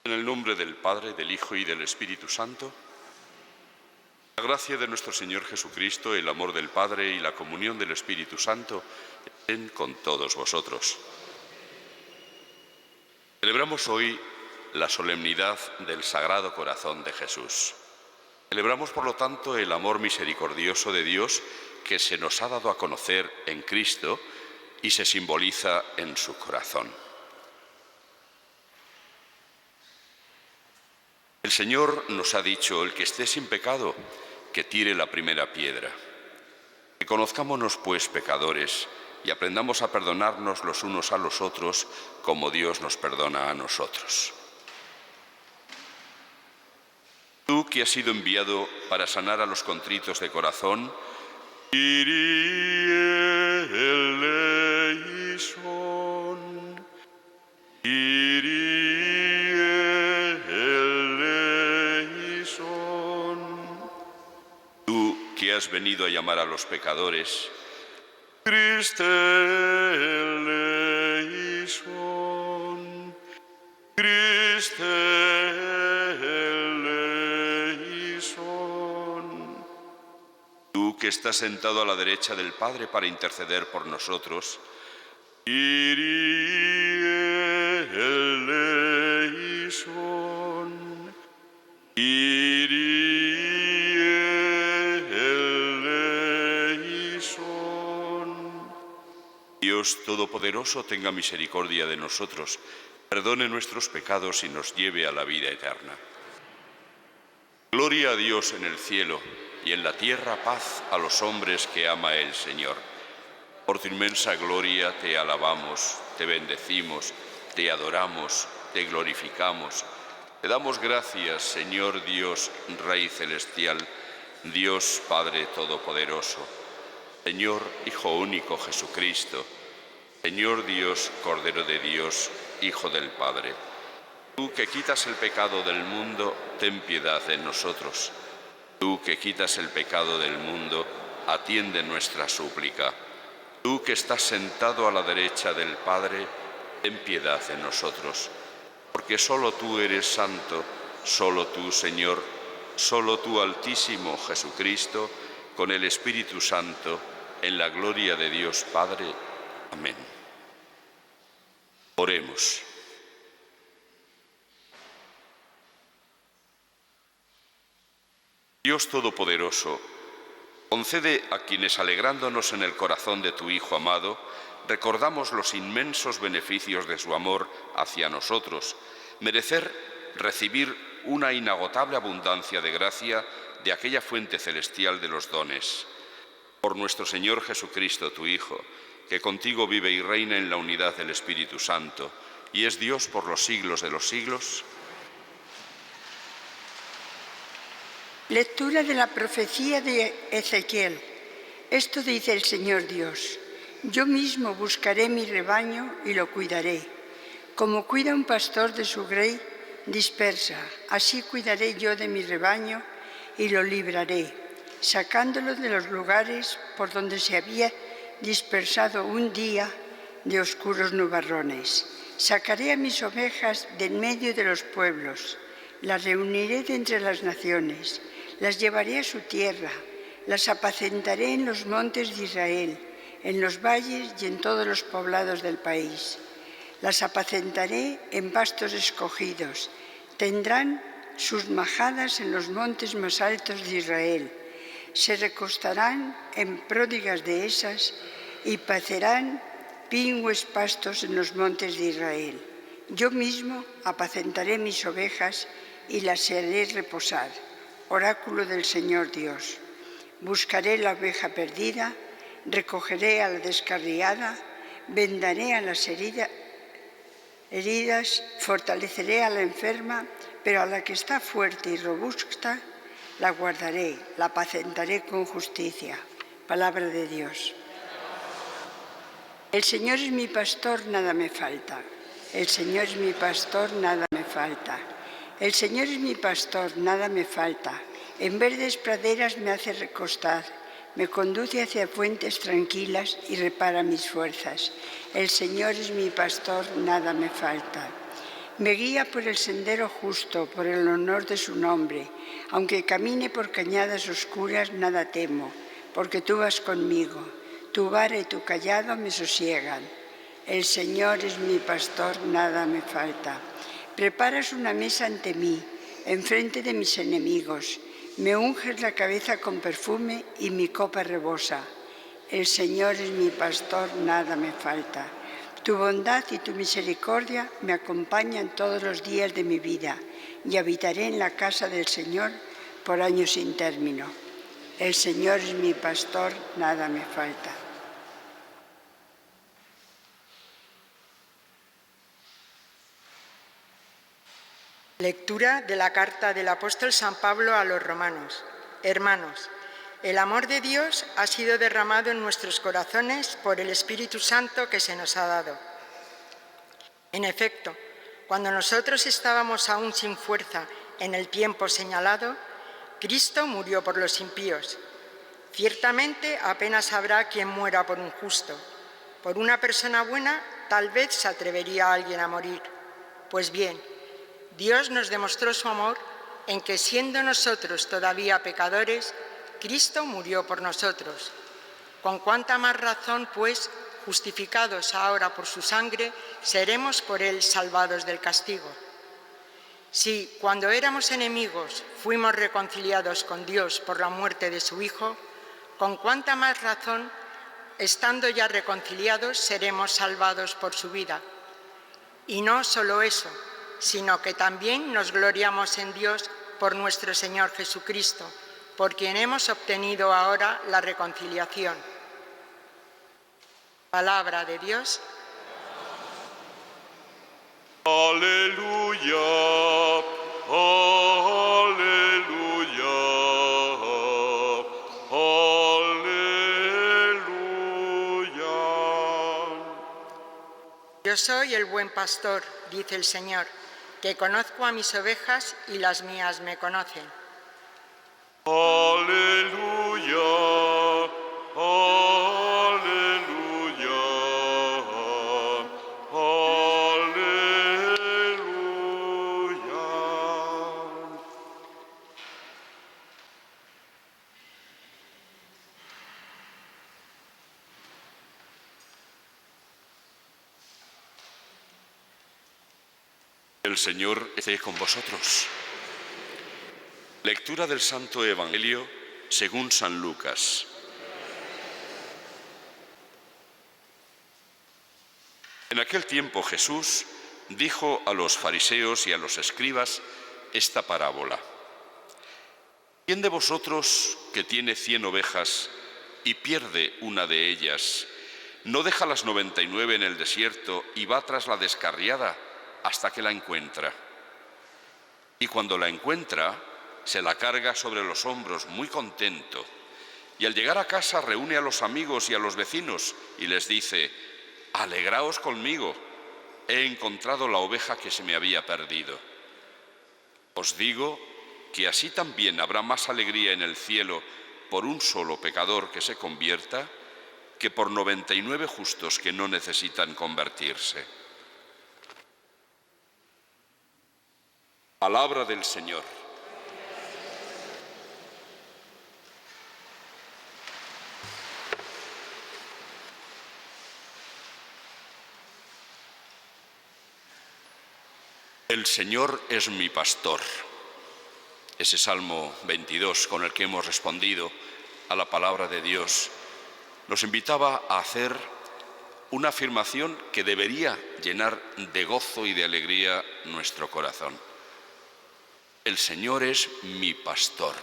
En el nombre del Padre, del Hijo y del Espíritu Santo, la gracia de nuestro Señor Jesucristo, el amor del Padre y la comunión del Espíritu Santo estén con todos vosotros. Celebramos hoy la solemnidad del Sagrado Corazón de Jesús. Celebramos, por lo tanto, el amor misericordioso de Dios que se nos ha dado a conocer en Cristo y se simboliza en su corazón. El Señor nos ha dicho: el que esté sin pecado, que tire la primera piedra. Que conozcámonos, pues, pecadores, y aprendamos a perdonarnos los unos a los otros como Dios nos perdona a nosotros. Tú que has sido enviado para sanar a los contritos de corazón, Kyrie eleison, Kyrie eleison. Tú que has venido a llamar a los pecadores, Christe eleison, Christe eleison. Tú que estás sentado a la derecha del Padre para interceder por nosotros, Kyrie eleison, Kyrie eleison. Dios Todopoderoso tenga misericordia de nosotros, perdone nuestros pecados y nos lleve a la vida eterna. Gloria a Dios en el cielo y en la tierra paz a los hombres que ama el Señor. Por tu inmensa gloria te alabamos, te bendecimos, te adoramos, te glorificamos. Te damos gracias, Señor Dios, Rey celestial, Dios Padre Todopoderoso, Señor Hijo único Jesucristo, Señor Dios, Cordero de Dios, Hijo del Padre. Tú que quitas el pecado del mundo, ten piedad de nosotros. Tú que quitas el pecado del mundo, atiende nuestra súplica. Tú que estás sentado a la derecha del Padre, ten piedad de nosotros. Porque solo tú eres santo, solo tú, Señor, solo tú, Altísimo Jesucristo, con el Espíritu Santo, en la gloria de Dios Padre. Amén. Oremos. Dios Todopoderoso, concede a quienes, alegrándonos en el corazón de tu Hijo amado, recordamos los inmensos beneficios de su amor hacia nosotros, merecer recibir una inagotable abundancia de gracia de aquella fuente celestial de los dones. Por nuestro Señor Jesucristo, tu Hijo, que contigo vive y reina en la unidad del Espíritu Santo, y es Dios por los siglos de los siglos. Lectura de la profecía de Ezequiel. Esto dice el Señor Dios: yo mismo buscaré mi rebaño y lo cuidaré. Como cuida un pastor de su grey dispersa, así cuidaré yo de mi rebaño y lo libraré, sacándolo de los lugares por donde se había dispersado un día de oscuros nubarrones. Sacaré a mis ovejas de en medio de los pueblos, las reuniré de entre las naciones, las llevaré a su tierra, las apacentaré en los montes de Israel, en los valles y en todos los poblados del país. Las apacentaré en pastos escogidos, tendrán sus majadas en los montes más altos de Israel. Se recostarán en pródigas dehesas y pacerán pingües pastos en los montes de Israel. Yo mismo apacentaré mis ovejas y las haré reposar. Oráculo del Señor Dios. Buscaré la oveja perdida, recogeré a la descarriada, vendaré a las heridas, fortaleceré a la enferma, pero a la que está fuerte y robusta la guardaré, la apacentaré con justicia. Palabra de Dios. El Señor es mi pastor, nada me falta. El Señor es mi pastor, nada me falta. El Señor es mi pastor, nada me falta. En verdes praderas me hace recostar, me conduce hacia fuentes tranquilas y repara mis fuerzas. El Señor es mi pastor, nada me falta. Me guía por el sendero justo, por el honor de su nombre. Aunque camine por cañadas oscuras, nada temo, porque tú vas conmigo. Tu vara y tu cayado me sosiegan. El Señor es mi pastor, nada me falta. Preparas una mesa ante mí, enfrente de mis enemigos. Me unges la cabeza con perfume y mi copa rebosa. El Señor es mi pastor, nada me falta. Tu bondad y tu misericordia me acompañan todos los días de mi vida y habitaré en la casa del Señor por años sin término. El Señor es mi pastor, nada me falta. Lectura de la carta del apóstol San Pablo a los romanos. Hermanos, el amor de Dios ha sido derramado en nuestros corazones por el Espíritu Santo que se nos ha dado. En efecto, cuando nosotros estábamos aún sin fuerza en el tiempo señalado, Cristo murió por los impíos. Ciertamente apenas habrá quien muera por un justo. Por una persona buena tal vez se atrevería alguien a morir. Pues bien, Dios nos demostró su amor en que, siendo nosotros todavía pecadores, Cristo murió por nosotros. Con cuánta más razón, pues, justificados ahora por su sangre, seremos por él salvados del castigo. Si, cuando éramos enemigos, fuimos reconciliados con Dios por la muerte de su Hijo, con cuánta más razón, estando ya reconciliados, seremos salvados por su vida. Y no solo eso, sino que también nos gloriamos en Dios por nuestro Señor Jesucristo, por quien hemos obtenido ahora la reconciliación. Palabra de Dios. Aleluya, aleluya, aleluya. Yo soy el buen pastor, dice el Señor, que conozco a mis ovejas y las mías me conocen. Aleluya, aleluya, aleluya. El Señor esté con vosotros. Lectura del Santo Evangelio según San Lucas. En aquel tiempo Jesús dijo a los fariseos y a los escribas esta parábola. ¿Quién de vosotros que tiene 100 ovejas y pierde una de ellas, no deja las 99 en el desierto y va tras la descarriada hasta que la encuentra? Y cuando la encuentra, se la carga sobre los hombros muy contento, y al llegar a casa reúne a los amigos y a los vecinos y les dice: «Alegraos conmigo, he encontrado la oveja que se me había perdido». Os digo que así también habrá más alegría en el cielo por un solo pecador que se convierta que por 99 justos que no necesitan convertirse. Palabra del Señor. El Señor es mi pastor. Ese Salmo 22 con el que hemos respondido a la palabra de Dios nos invitaba a hacer una afirmación que debería llenar de gozo y de alegría nuestro corazón. El Señor es mi pastor.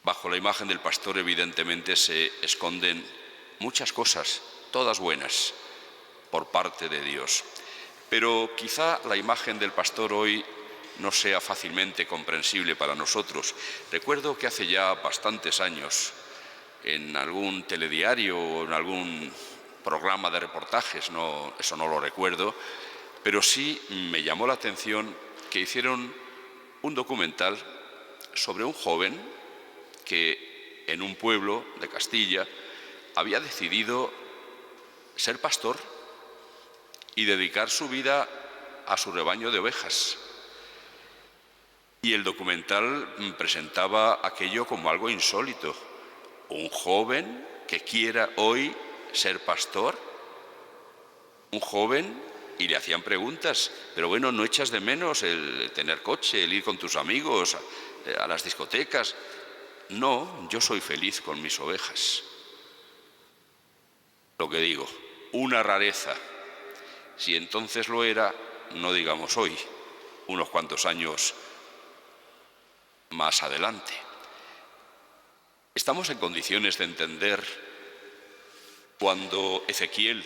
Bajo la imagen del pastor, evidentemente, se esconden muchas cosas, todas buenas, por parte de Dios. Pero quizá la imagen del pastor hoy no sea fácilmente comprensible para nosotros. Recuerdo que hace ya bastantes años, en algún telediario o en algún programa de reportajes, eso no lo recuerdo, pero sí me llamó la atención que hicieron un documental sobre un joven que en un pueblo de Castilla había decidido ser pastor y dedicar su vida a su rebaño de ovejas. Y el documental presentaba aquello como algo insólito. Un joven que quiera hoy ser pastor, un joven, y le hacían preguntas, pero bueno, ¿no echas de menos el tener coche, el ir con tus amigos a las discotecas? No, yo soy feliz con mis ovejas. Lo que digo, una rareza. Si entonces lo era, no digamos hoy, unos cuantos años más adelante. Estamos en condiciones de entender cuando Ezequiel,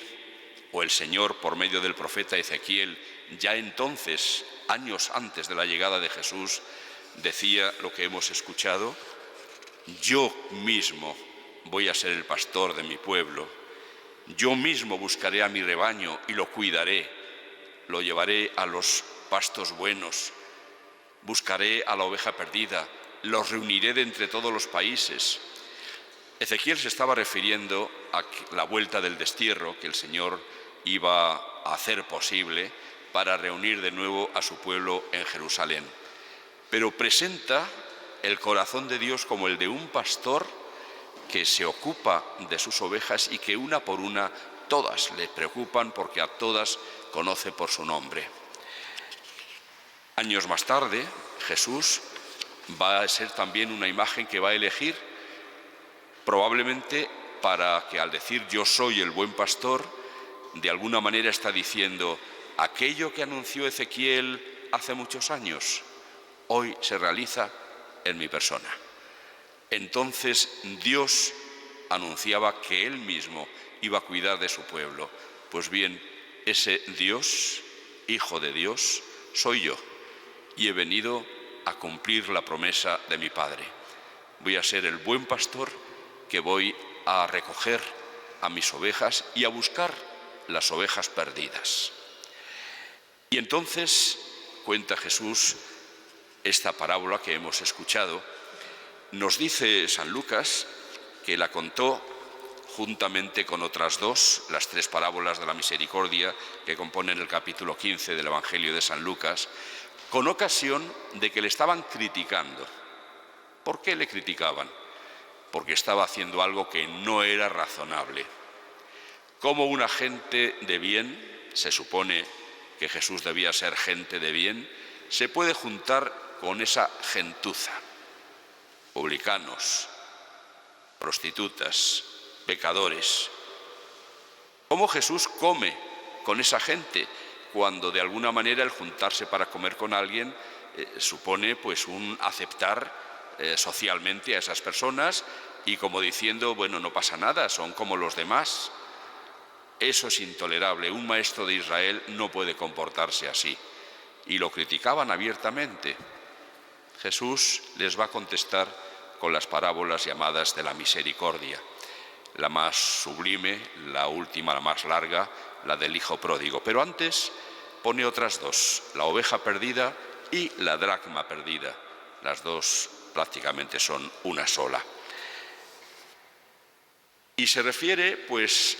o el Señor por medio del profeta Ezequiel, ya entonces, años antes de la llegada de Jesús, decía lo que hemos escuchado: yo mismo voy a ser el pastor de mi pueblo, yo mismo buscaré a mi rebaño y lo cuidaré, lo llevaré a los pastos buenos, buscaré a la oveja perdida, los reuniré de entre todos los países. Ezequiel se estaba refiriendo a la vuelta del destierro que el Señor iba a hacer posible para reunir de nuevo a su pueblo en Jerusalén. Pero presenta el corazón de Dios como el de un pastor que se ocupa de sus ovejas y que una por una todas le preocupan, porque a todas conoce por su nombre. Años más tarde, Jesús va a ser también una imagen que va a elegir, probablemente para que, al decir yo soy el buen pastor, de alguna manera está diciendo: aquello que anunció Ezequiel hace muchos años, hoy se realiza en mi persona. Entonces Dios anunciaba que Él mismo iba a cuidar de su pueblo. Pues bien, ese Dios, Hijo de Dios, soy yo, y he venido a cumplir la promesa de mi Padre. Voy a ser el buen pastor que voy a recoger a mis ovejas y a buscar las ovejas perdidas. Y entonces cuenta Jesús esta parábola que hemos escuchado. Nos dice San Lucas que la contó juntamente con otras dos, las tres parábolas de la misericordia que componen el capítulo 15 del Evangelio de San Lucas, con ocasión de que le estaban criticando. ¿Por qué le criticaban? Porque estaba haciendo algo que no era razonable. Como una gente de bien, se supone que Jesús debía ser gente de bien, se puede juntar con esa gentuza: publicanos, prostitutas, pecadores. ¿Cómo Jesús come con esa gente cuando de alguna manera el juntarse para comer con alguien supone pues un aceptar socialmente a esas personas, y como diciendo, bueno, no pasa nada, son como los demás? Eso es intolerable. Un maestro de Israel no puede comportarse así. Y lo criticaban abiertamente. Jesús les va a contestar con las parábolas llamadas de la misericordia. La más sublime, la última, la más larga, la del hijo pródigo. Pero antes pone otras dos: la oveja perdida y la dracma perdida. Las dos prácticamente son una sola. Y se refiere pues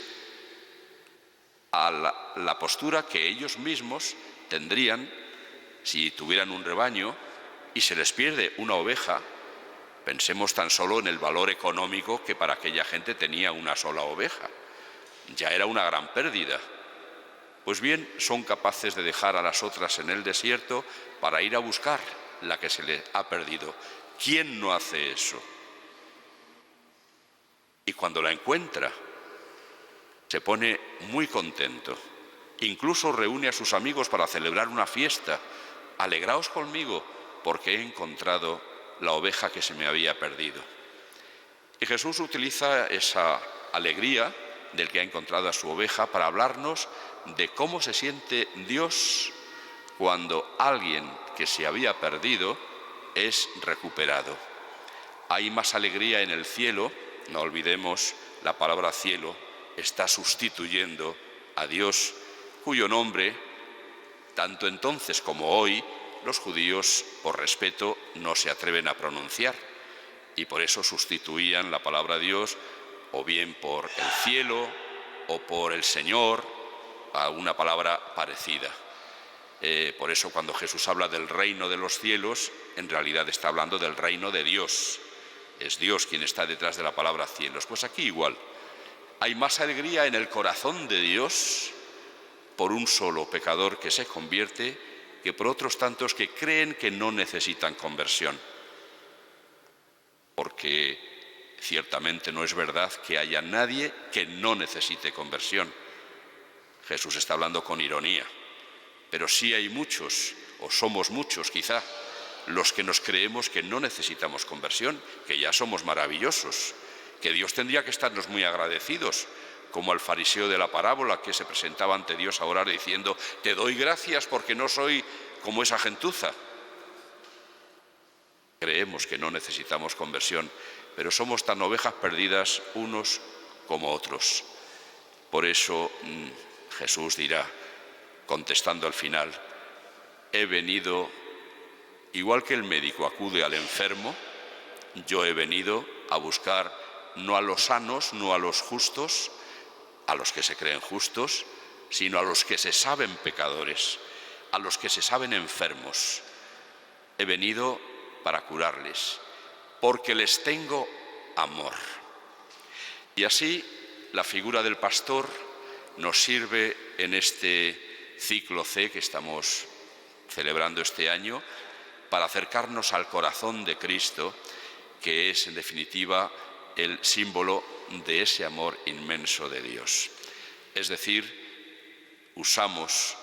a la postura que ellos mismos tendrían si tuvieran un rebaño y se les pierde una oveja. Pensemos tan solo en el valor económico que para aquella gente tenía una sola oveja. Ya era una gran pérdida. Pues bien, son capaces de dejar a las otras en el desierto para ir a buscar la que se le ha perdido. ¿Quién no hace eso? Y cuando la encuentra, se pone muy contento. Incluso reúne a sus amigos para celebrar una fiesta. Alegraos conmigo, porque he encontrado la oveja que se me había perdido. Y Jesús utiliza esa alegría del que ha encontrado a su oveja para hablarnos de cómo se siente Dios cuando alguien que se había perdido es recuperado. Hay más alegría en el cielo. No olvidemos, la palabra cielo está sustituyendo a Dios, cuyo nombre, tanto entonces como hoy, los judíos, por respeto, no se atreven a pronunciar, y por eso sustituían la palabra Dios o bien por el cielo o por el Señor, a una palabra parecida. Por eso cuando Jesús habla del reino de los cielos, en realidad está hablando del reino de Dios. Es Dios quien está detrás de la palabra cielos. Pues aquí igual. Hay más alegría en el corazón de Dios por un solo pecador que se convierte que por otros tantos que creen que no necesitan conversión. Porque ciertamente no es verdad que haya nadie que no necesite conversión. Jesús está hablando con ironía. Pero sí hay muchos, o somos muchos quizá, los que nos creemos que no necesitamos conversión, que ya somos maravillosos, que Dios tendría que estarnos muy agradecidos, como al fariseo de la parábola que se presentaba ante Dios a orar diciendo: te doy gracias porque no soy como esa gentuza. Creemos que no necesitamos conversión, pero somos tan ovejas perdidas unos como otros. Por eso Jesús dirá, contestando al final: he venido, igual que el médico acude al enfermo, yo he venido a buscar no a los sanos, no a los justos, a los que se creen justos, sino a los que se saben pecadores, a los que se saben enfermos. He venido para curarles, porque les tengo amor. Y así la figura del pastor nos sirve en este ciclo C que estamos celebrando este año para acercarnos al corazón de Cristo, que es en definitiva el símbolo de ese amor inmenso de Dios. Es decir, usamos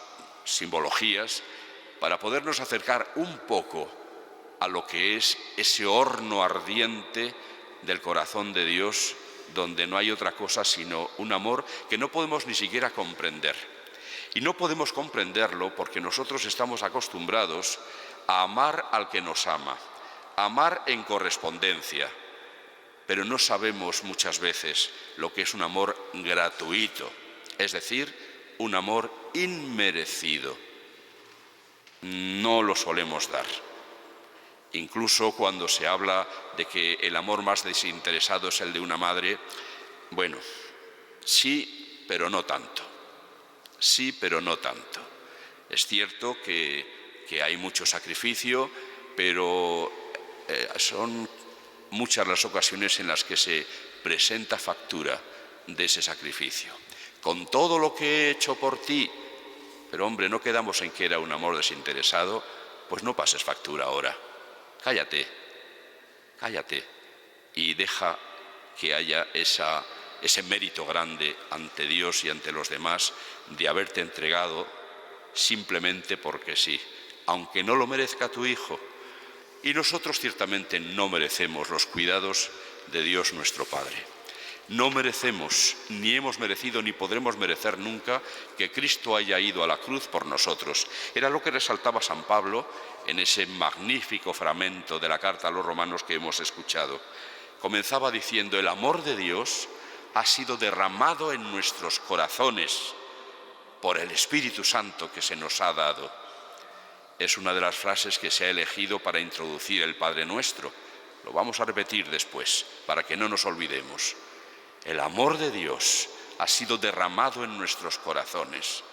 simbologías para podernos acercar un poco a lo que es ese horno ardiente del corazón de Dios, donde no hay otra cosa sino un amor que no podemos ni siquiera comprender. Y no podemos comprenderlo porque nosotros estamos acostumbrados a amar al que nos ama, a amar en correspondencia, pero no sabemos muchas veces lo que es un amor gratuito, es decir, un amor inmerecido. No lo solemos dar. Incluso cuando se habla de que el amor más desinteresado es el de una madre, bueno, sí, pero no tanto. Sí, pero no tanto. Es cierto que hay mucho sacrificio, pero son muchas las ocasiones en las que se presenta factura de ese sacrificio. Con todo lo que he hecho por ti, pero hombre, no quedamos en que era un amor desinteresado, pues no pases factura ahora. Cállate y deja que haya ese mérito grande ante Dios y ante los demás de haberte entregado simplemente porque sí, aunque no lo merezca tu hijo. Y nosotros ciertamente no merecemos los cuidados de Dios nuestro Padre. No merecemos, ni hemos merecido, ni podremos merecer nunca que Cristo haya ido a la cruz por nosotros. Era lo que resaltaba San Pablo en ese magnífico fragmento de la carta a los romanos que hemos escuchado. Comenzaba diciendo: el amor de Dios ha sido derramado en nuestros corazones por el Espíritu Santo que se nos ha dado. Es una de las frases que se ha elegido para introducir el Padre Nuestro. Lo vamos a repetir después, para que no nos olvidemos. El amor de Dios ha sido derramado en nuestros corazones.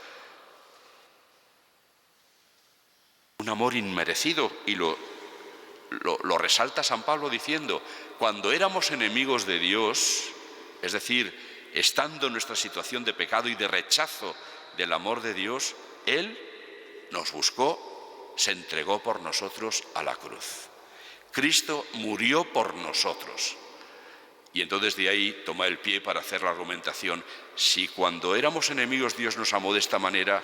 Un amor inmerecido, y lo resalta San Pablo diciendo: cuando éramos enemigos de Dios, es decir, estando en nuestra situación de pecado y de rechazo del amor de Dios, Él nos buscó, se entregó por nosotros a la cruz. Cristo murió por nosotros. Y entonces de ahí toma el pie para hacer la argumentación. Si cuando éramos enemigos Dios nos amó de esta manera,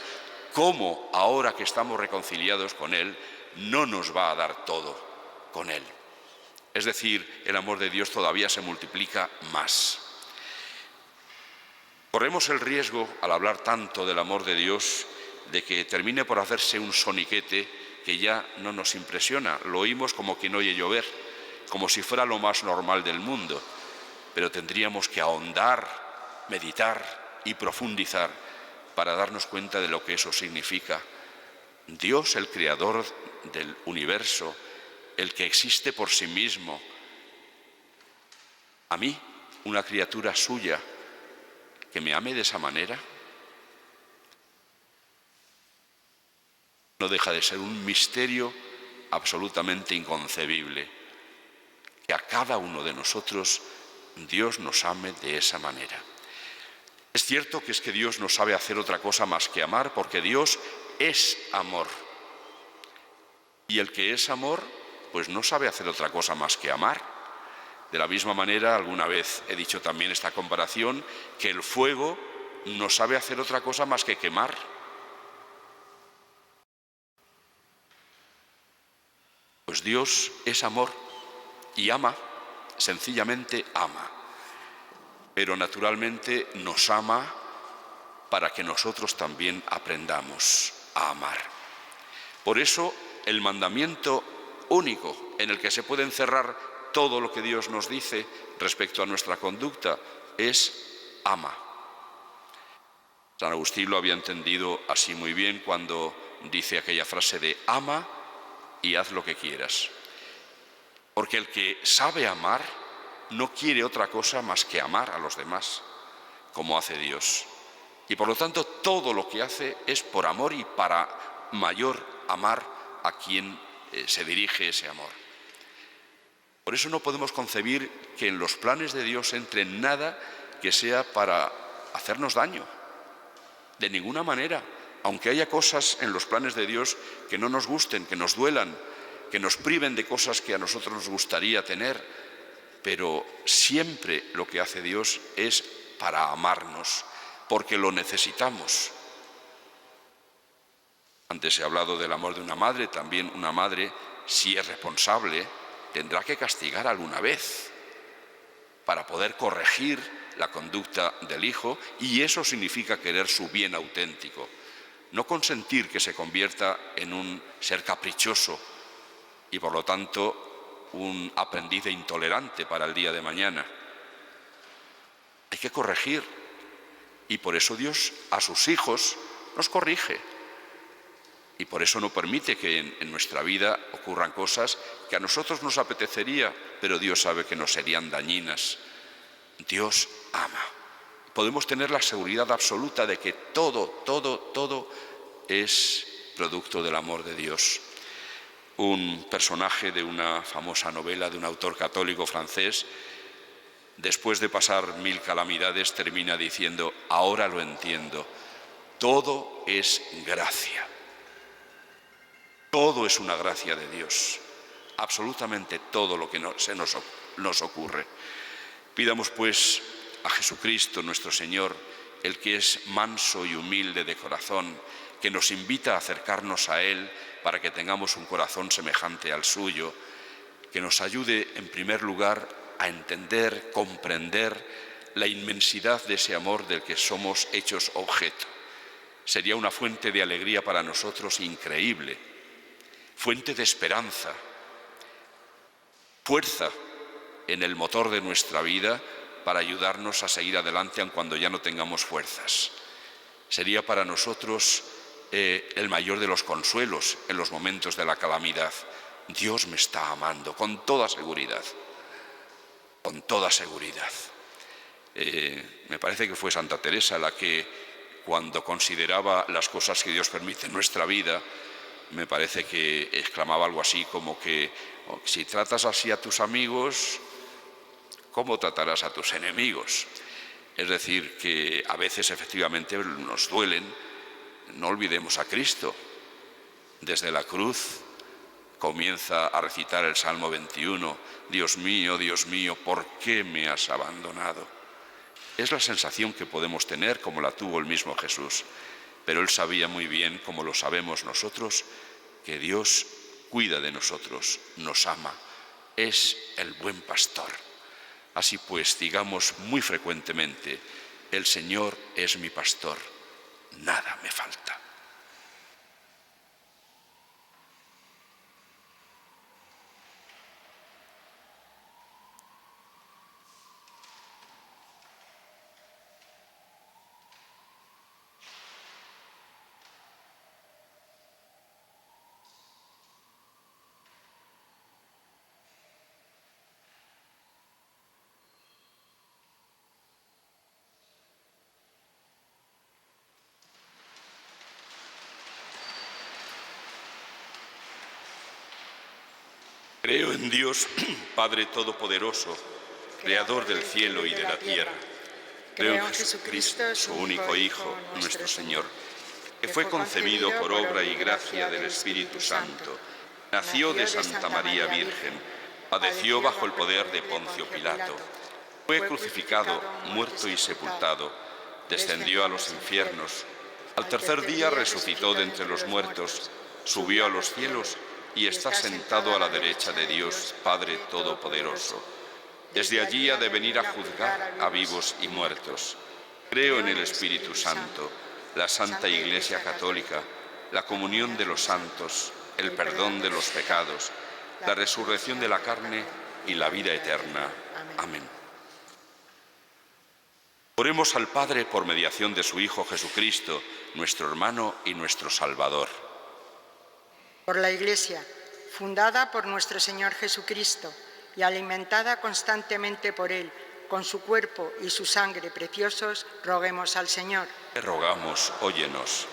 ¿cómo ahora que estamos reconciliados con Él no nos va a dar todo con Él? Es decir, el amor de Dios todavía se multiplica más. Corremos el riesgo, al hablar tanto del amor de Dios, de que termine por hacerse un soniquete que ya no nos impresiona. Lo oímos como quien oye llover, como si fuera lo más normal del mundo. Pero tendríamos que ahondar, meditar y profundizar para darnos cuenta de lo que eso significa. Dios, el creador del universo, el que existe por sí mismo, a mí, una criatura suya, que me ame de esa manera. No deja de ser un misterio absolutamente inconcebible, que a cada uno de nosotros Dios nos ame de esa manera. Es cierto que Dios no sabe hacer otra cosa más que amar, porque Dios es amor. Y el que es amor, pues no sabe hacer otra cosa más que amar. De la misma manera, alguna vez he dicho también esta comparación, que el fuego no sabe hacer otra cosa más que quemar. Pues Dios es amor y ama, sencillamente ama. Pero naturalmente nos ama para que nosotros también aprendamos a amar. Por eso el mandamiento único en el que se puede encerrar todo lo que Dios nos dice respecto a nuestra conducta es ama. San Agustín lo había entendido así muy bien cuando dice aquella frase de ama y haz lo que quieras. Porque el que sabe amar no quiere otra cosa más que amar a los demás, como hace Dios. Y por lo tanto todo lo que hace es por amor y para mayor amar a quien se dirige ese amor. Por eso no podemos concebir que en los planes de Dios entre nada que sea para hacernos daño. De ninguna manera, aunque haya cosas en los planes de Dios que no nos gusten, que nos duelan, que nos priven de cosas que a nosotros nos gustaría tener, pero siempre lo que hace Dios es para amarnos, porque lo necesitamos. Antes he hablado del amor de una madre, también una madre, si es responsable, tendrá que castigar alguna vez para poder corregir la conducta del hijo, y eso significa querer su bien auténtico. No consentir que se convierta en un ser caprichoso y por lo tanto un aprendiz intolerante para el día de mañana. Hay que corregir, y por eso Dios a sus hijos nos corrige. Y por eso no permite que en nuestra vida ocurran cosas que a nosotros nos apetecería, pero Dios sabe que nos serían dañinas. Dios ama. Podemos tener la seguridad absoluta de que todo es producto del amor de Dios. Un personaje de una famosa novela de un autor católico francés, después de pasar 1000 calamidades, termina diciendo: ahora lo entiendo, todo es gracia. Todo es una gracia de Dios, absolutamente todo lo que se nos ocurre. Pidamos pues a Jesucristo nuestro Señor, el que es manso y humilde de corazón, que nos invita a acercarnos a Él para que tengamos un corazón semejante al suyo, que nos ayude en primer lugar a entender, comprender la inmensidad de ese amor del que somos hechos objeto. Sería una fuente de alegría para nosotros increíble, fuente de esperanza, fuerza en el motor de nuestra vida para ayudarnos a seguir adelante aun cuando ya no tengamos fuerzas. Sería para nosotros el mayor de los consuelos en los momentos de la calamidad. Dios me está amando con toda seguridad, con toda seguridad. Me parece que fue Santa Teresa la que, cuando consideraba las cosas que Dios permite en nuestra vida, me parece que exclamaba algo así como que si tratas así a tus amigos, ¿cómo tratarás a tus enemigos? Es decir, que a veces efectivamente nos duelen. No olvidemos a Cristo. Desde la cruz comienza a recitar el Salmo 21, Dios mío, ¿por qué me has abandonado? Es la sensación que podemos tener, como la tuvo el mismo Jesús. Pero Él sabía muy bien, como lo sabemos nosotros, que Dios cuida de nosotros, nos ama, es el buen pastor. Así pues, digamos muy frecuentemente: el Señor es mi pastor, nada me falta. Creo en Dios, Padre Todopoderoso, Creador del cielo y de la tierra. Creo en Jesucristo, su único Hijo, nuestro Señor, que fue concebido por obra y gracia del Espíritu Santo. Nació de Santa María Virgen, padeció bajo el poder de Poncio Pilato, fue crucificado, muerto y sepultado, descendió a los infiernos, al tercer día resucitó de entre los muertos, subió a los cielos y está sentado a la derecha de Dios, Padre Todopoderoso. Desde allí ha de venir a juzgar a vivos y muertos. Creo en el Espíritu Santo, la Santa Iglesia Católica, la comunión de los santos, el perdón de los pecados, la resurrección de la carne y la vida eterna. Amén. Oremos al Padre por mediación de su Hijo Jesucristo, nuestro hermano y nuestro Salvador. Por la Iglesia, fundada por nuestro Señor Jesucristo y alimentada constantemente por Él, con su cuerpo y su sangre preciosos, roguemos al Señor. Te rogamos, óyenos.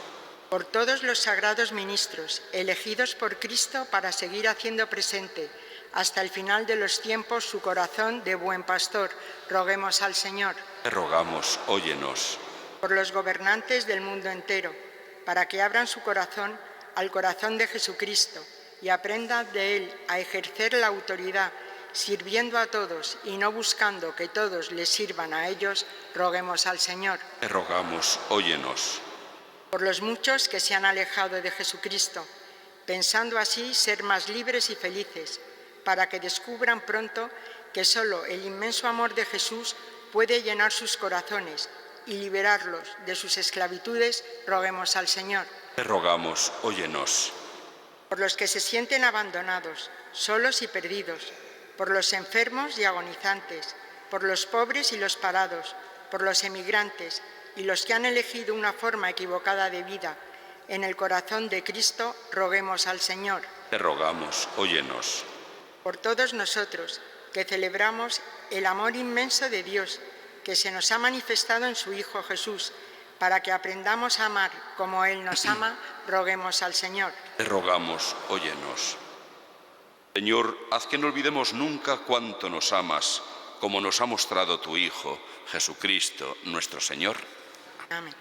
Por todos los sagrados ministros, elegidos por Cristo para seguir haciendo presente hasta el final de los tiempos su corazón de buen pastor, roguemos al Señor. Te rogamos, óyenos. Por los gobernantes del mundo entero, para que abran su corazón al corazón de Jesucristo y aprendan de Él a ejercer la autoridad, sirviendo a todos y no buscando que todos les sirvan a ellos, roguemos al Señor. Te rogamos, óyenos. Por los muchos que se han alejado de Jesucristo, pensando así ser más libres y felices, para que descubran pronto que solo el inmenso amor de Jesús puede llenar sus corazones y liberarlos de sus esclavitudes, roguemos al Señor. Te rogamos, óyenos. Por los que se sienten abandonados, solos y perdidos, por los enfermos y agonizantes, por los pobres y los parados, por los emigrantes y los que han elegido una forma equivocada de vida, en el corazón de Cristo, roguemos al Señor. Te rogamos, óyenos. Por todos nosotros, que celebramos el amor inmenso de Dios, que se nos ha manifestado en su Hijo Jesús, para que aprendamos a amar como Él nos ama, roguemos al Señor. Te rogamos, óyenos. Señor, haz que no olvidemos nunca cuánto nos amas, como nos ha mostrado tu Hijo, Jesucristo, nuestro Señor. Amén.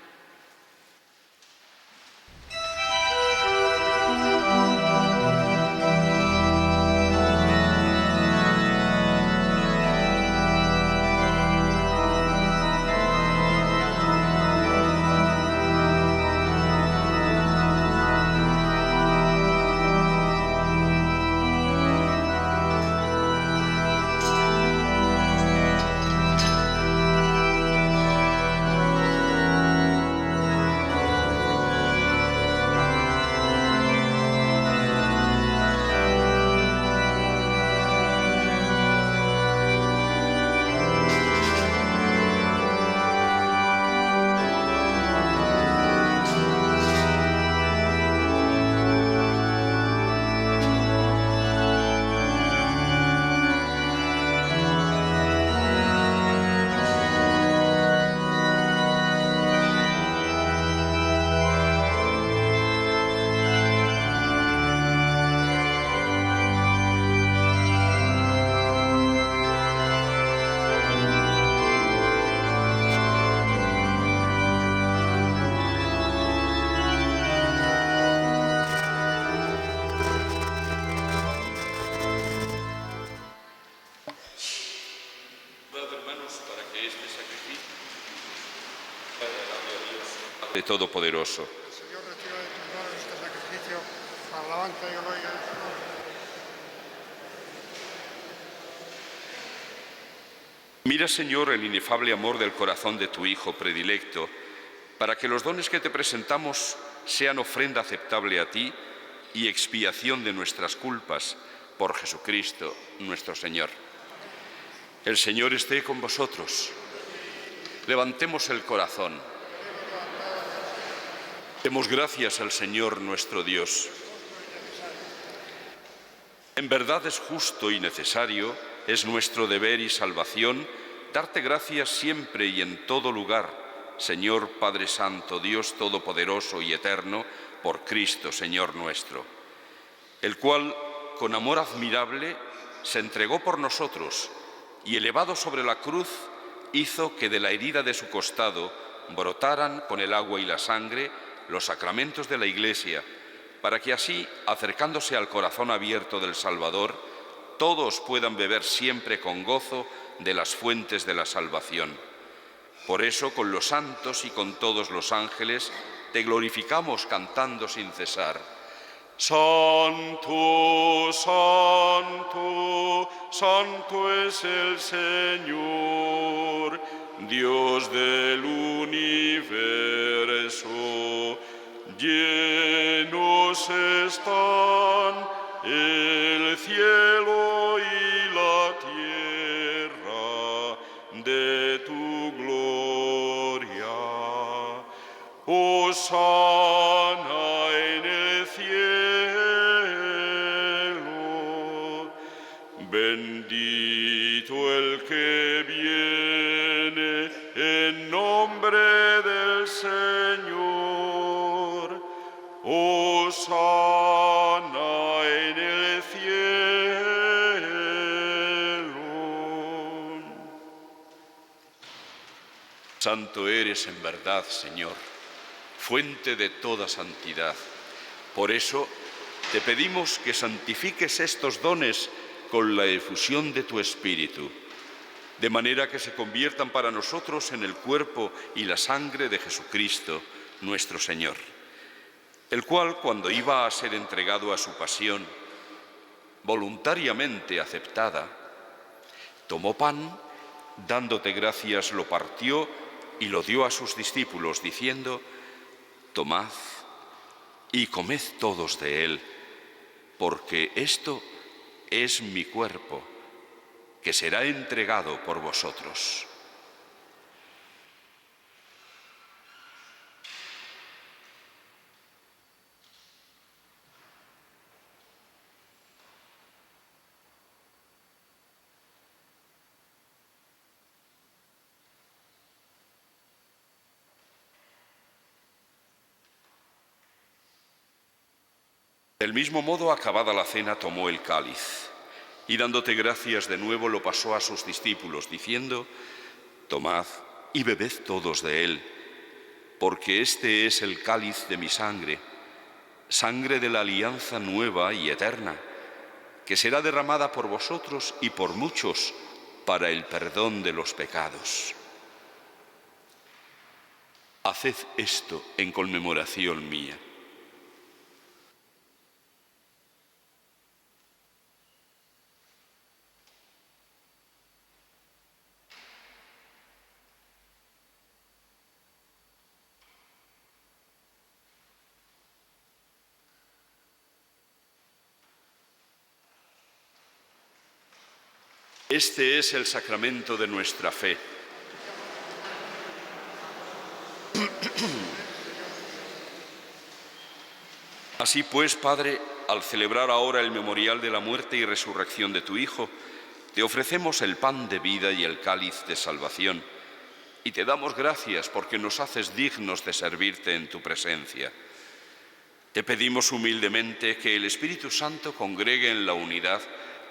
De Todopoderoso. El Señor reciba de tus manos este sacrificio para alabanza y gloria de su nombre. Mira, Señor, el inefable amor del corazón de tu Hijo predilecto, para que los dones que te presentamos sean ofrenda aceptable a ti y expiación de nuestras culpas, por Jesucristo nuestro Señor. El Señor esté con vosotros. Levantemos el corazón. Demos gracias al Señor nuestro Dios. En verdad es justo y necesario, es nuestro deber y salvación, darte gracias siempre y en todo lugar, Señor Padre Santo, Dios Todopoderoso y Eterno, por Cristo, Señor nuestro, el cual, con amor admirable, se entregó por nosotros y, elevado sobre la cruz, hizo que de la herida de su costado brotaran con el agua y la sangre los sacramentos de la Iglesia, para que así, acercándose al corazón abierto del Salvador, todos puedan beber siempre con gozo de las fuentes de la salvación. Por eso, con los santos y con todos los ángeles, te glorificamos cantando sin cesar. Santo, santo, santo es el Señor, Dios del universo. Llenos están el cielo y la tierra de tu gloria. Hosana en el cielo. Bendito el que viene en nombre del Señor. Hosana en el cielo. Santo eres en verdad, Señor, fuente de toda santidad. Por eso te pedimos que santifiques estos dones con la efusión de tu Espíritu, de manera que se conviertan para nosotros en el cuerpo y la sangre de Jesucristo, nuestro Señor, el cual, cuando iba a ser entregado a su pasión, voluntariamente aceptada, tomó pan, dándote gracias, lo partió y lo dio a sus discípulos, diciendo: tomad y comed todos de él, porque esto es mi cuerpo, que será entregado por vosotros. Del mismo modo, acabada la cena, tomó el cáliz y, dándote gracias de nuevo, lo pasó a sus discípulos, diciendo: tomad y bebed todos de él, porque este es el cáliz de mi sangre, sangre de la alianza nueva y eterna, que será derramada por vosotros y por muchos para el perdón de los pecados. Haced esto en conmemoración mía. Este es el sacramento de nuestra fe. Así pues, Padre, al celebrar ahora el memorial de la muerte y resurrección de tu Hijo, te ofrecemos el pan de vida y el cáliz de salvación, y te damos gracias porque nos haces dignos de servirte en tu presencia. Te pedimos humildemente que el Espíritu Santo congregue en la unidad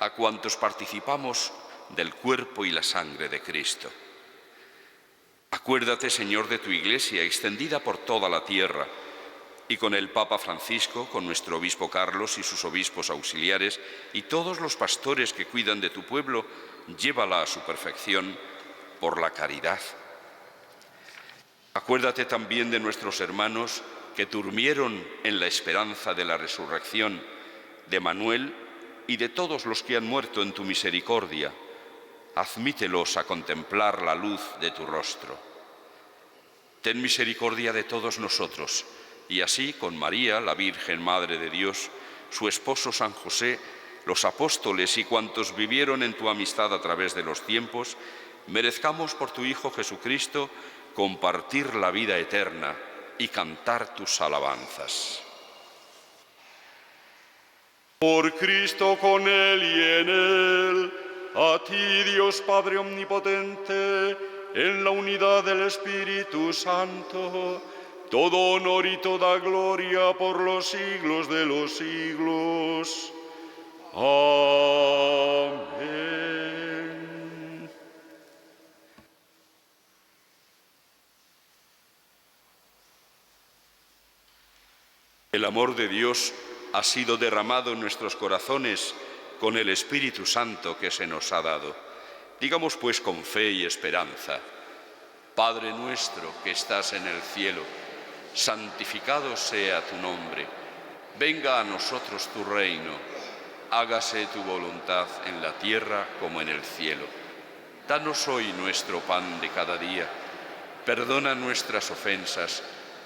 a cuantos participamos del cuerpo y la sangre de Cristo. Acuérdate, Señor, de tu Iglesia extendida por toda la tierra, y con el Papa Francisco, con nuestro obispo Carlos y sus obispos auxiliares, y todos los pastores que cuidan de tu pueblo, llévala a su perfección por la caridad. Acuérdate también de nuestros hermanos que durmieron en la esperanza de la resurrección, de Manuel y de todos los que han muerto en tu misericordia. Admítelos a contemplar la luz de tu rostro. Ten misericordia de todos nosotros, y así, con María, la Virgen Madre de Dios, su esposo San José, los apóstoles y cuantos vivieron en tu amistad a través de los tiempos, merezcamos por tu Hijo Jesucristo compartir la vida eterna y cantar tus alabanzas. Por Cristo, con Él y en Él, a ti, Dios Padre Omnipotente, en la unidad del Espíritu Santo, todo honor y toda gloria por los siglos de los siglos. Amén. El amor de Dios ha sido derramado en nuestros corazones con el Espíritu Santo que se nos ha dado. Digamos pues con fe y esperanza: Padre nuestro que estás en el cielo, santificado sea tu nombre. Venga a nosotros tu reino. Hágase tu voluntad en la tierra como en el cielo. Danos hoy nuestro pan de cada día. Perdona nuestras ofensas,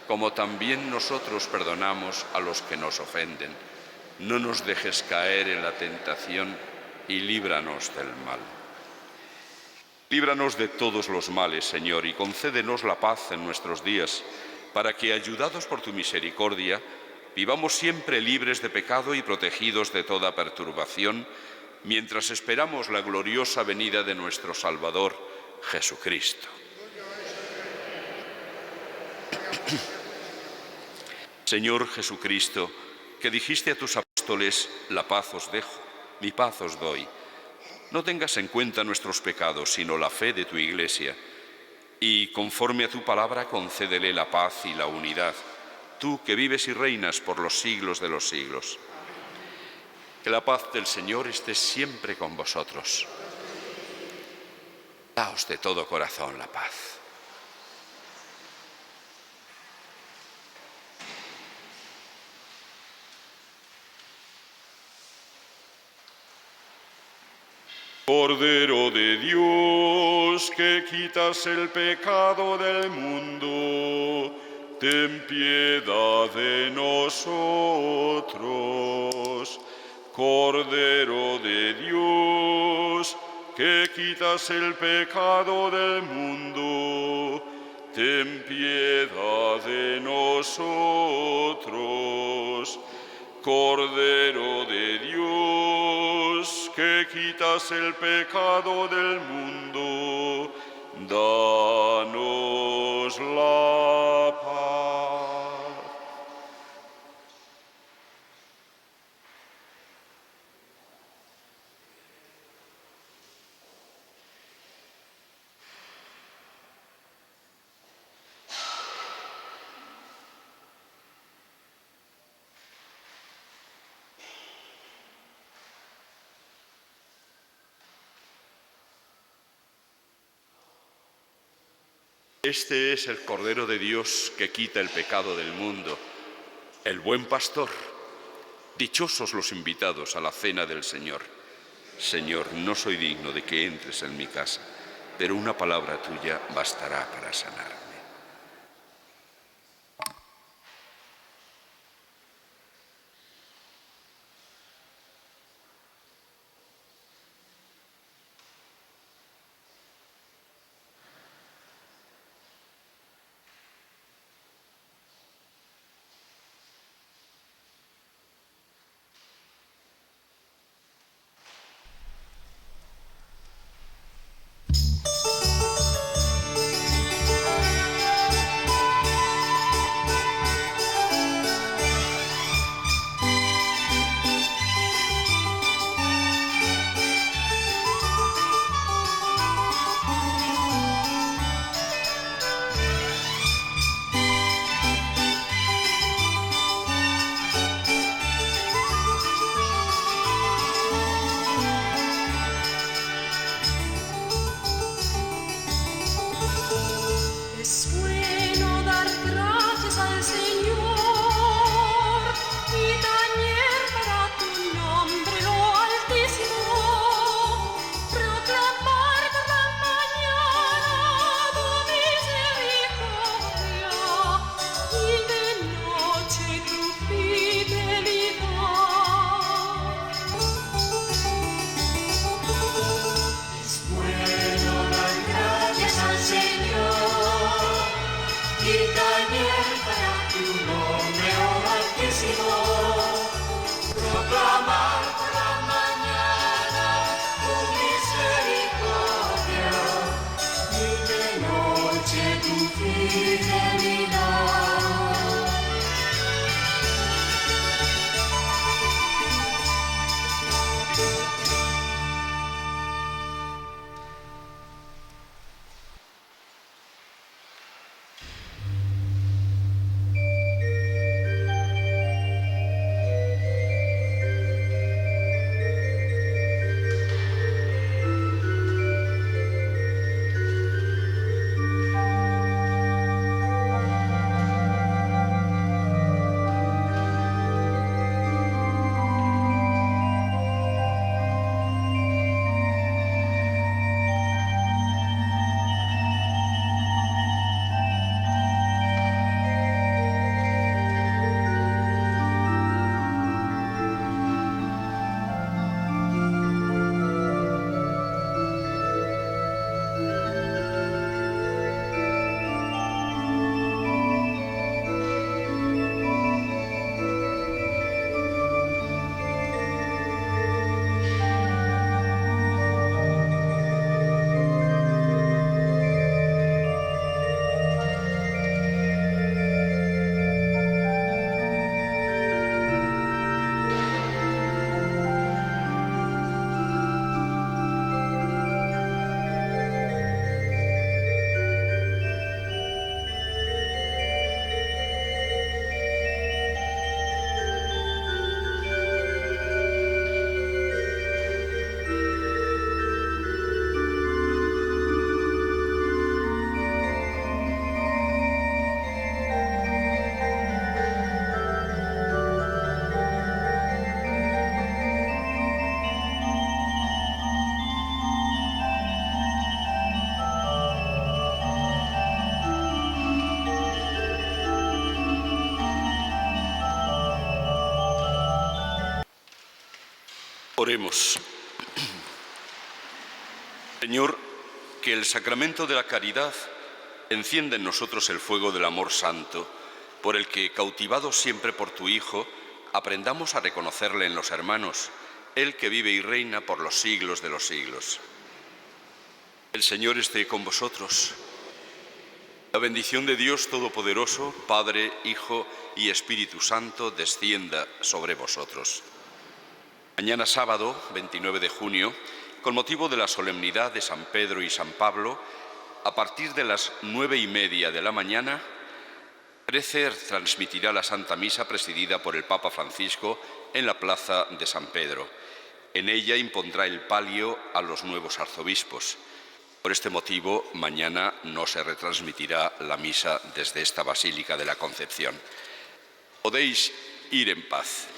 como también nosotros perdonamos a los que nos ofenden. No nos dejes caer en la tentación y líbranos del mal. Líbranos de todos los males, Señor, y concédenos la paz en nuestros días, para que, ayudados por tu misericordia, vivamos siempre libres de pecado y protegidos de toda perturbación, mientras esperamos la gloriosa venida de nuestro Salvador, Jesucristo. Señor Jesucristo, que dijiste a tus apóstoles: la paz os dejo, mi paz os doy. No tengas en cuenta nuestros pecados, sino la fe de tu Iglesia, y, conforme a tu palabra, concédele la paz y la unidad, tú que vives y reinas por los siglos de los siglos. Que la paz del Señor esté siempre con vosotros. Daos de todo corazón la paz. Cordero de Dios, que quitas el pecado del mundo, ten piedad de nosotros. Cordero de Dios, que quitas el pecado del mundo, ten piedad de nosotros. Cordero de Dios, que quitas el pecado del mundo, danos la paz. Este es el Cordero de Dios que quita el pecado del mundo, el buen pastor. Dichosos los invitados a la cena del Señor. Señor, no soy digno de que entres en mi casa, pero una palabra tuya bastará para sanarme. Oremos. Señor, que el sacramento de la caridad encienda en nosotros el fuego del amor santo, por el que, cautivados siempre por tu Hijo, aprendamos a reconocerle en los hermanos, Él que vive y reina por los siglos de los siglos. El Señor esté con vosotros. La bendición de Dios Todopoderoso, Padre, Hijo y Espíritu Santo, descienda sobre vosotros. Mañana sábado, 29 de junio, con motivo de la solemnidad de San Pedro y San Pablo, a partir de las 9:30 de la mañana, Crecer transmitirá la Santa Misa presidida por el Papa Francisco en la plaza de San Pedro. En ella impondrá el palio a los nuevos arzobispos. Por este motivo, mañana no se retransmitirá la misa desde esta Basílica de la Concepción. Podéis ir en paz.